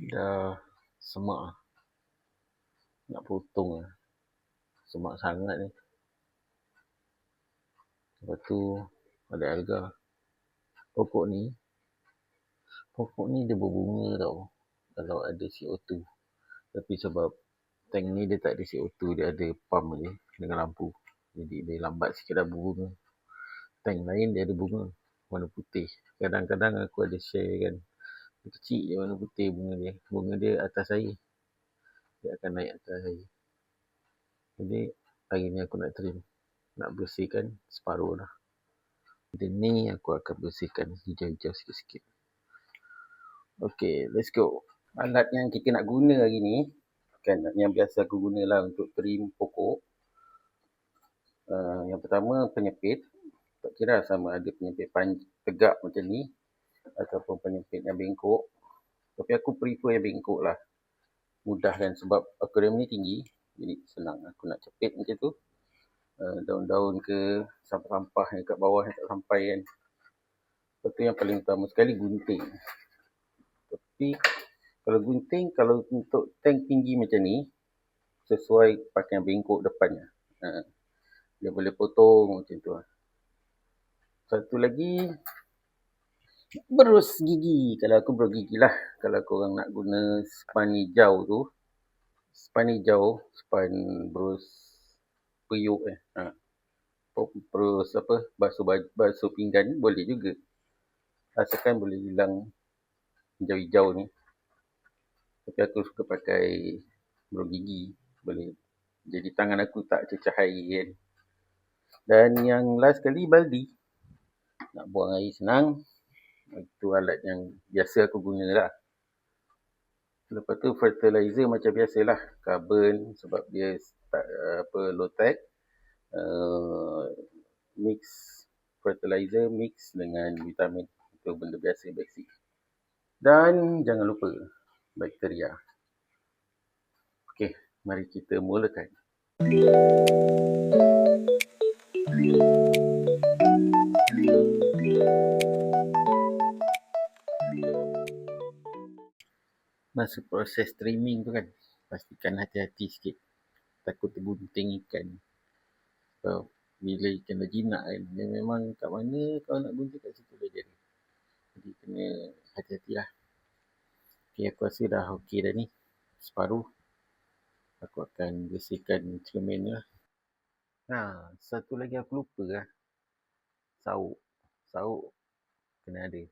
Dah semak lah. Nak potong lah. Semak sangat ni. Lepas tu ada alga. Pokok ni dia berbunga tau kalau ada CO2. Tapi sebab tank ni dia tak ada CO2, dia ada pump je dengan lampu. Jadi dia lambat sikit dah berbunga. Tank lain dia ada bunga warna putih. Kadang-kadang aku ada share kan. Dia kecil je warna putih bunga dia. Bunga dia atas air. Dia akan naik atas air. Jadi hari ni aku nak trim. Nak bersihkan separuh dah. Jadi ni aku akan bersihkan hijau-hijau sikit-sikit. Okay, let's go. Alat yang kita nak guna hari ni, kan, yang biasa aku gunalah untuk trim pokok. Yang pertama penyepit. Tak kira sama ada penyepit tegak macam ni ataupun penyepit yang bengkok. Tapi aku prefer yang bengkok lah. Mudah kan, sebab akuarium ni tinggi. Jadi senang aku nak cepit macam tu. Daun-daun ke sampah-sampah yang kat bawah yang tak sampai kan. Lepas tu yang paling utama sekali gunting. Tapi kalau gunting, kalau untuk tank tinggi macam ni, sesuai pakai bengkok depannya. Dia boleh potong macam tu. Satu lagi, berus gigi. Kalau aku berus gigi lah. Kalau korang nak guna span hijau tu, span hijau, span berus periuk berus basuh pinggan boleh juga. Asalkan boleh hilang hijau-hijau ni. Tapi aku suka pakai berus gigi. Boleh. Jadi tangan aku tak cecah air kan. Dan yang last kali, baldi. Nak buang air senang. Itu alat yang biasa aku guna lah. Lepas tu fertilizer macam biasalah. Carbon sebab dia low tech. Mix fertilizer mix dengan vitamin. Itu benda biasa basic. Dan jangan lupa bakteria. Okey, mari kita mulakan. Masa proses trimming tu kan, pastikan hati-hati sikit. Takut tergunting ikan. So, bila ikan dah jinak kan, dia memang kat mana kau nak gunting kat situ dah jadi. Jadi kena hati-hatilah. Okay, aku rasa dah okey dah ni. Separuh. Aku akan bersihkan cermin ni lah. Satu lagi aku lupa lah. Sauk kena ada.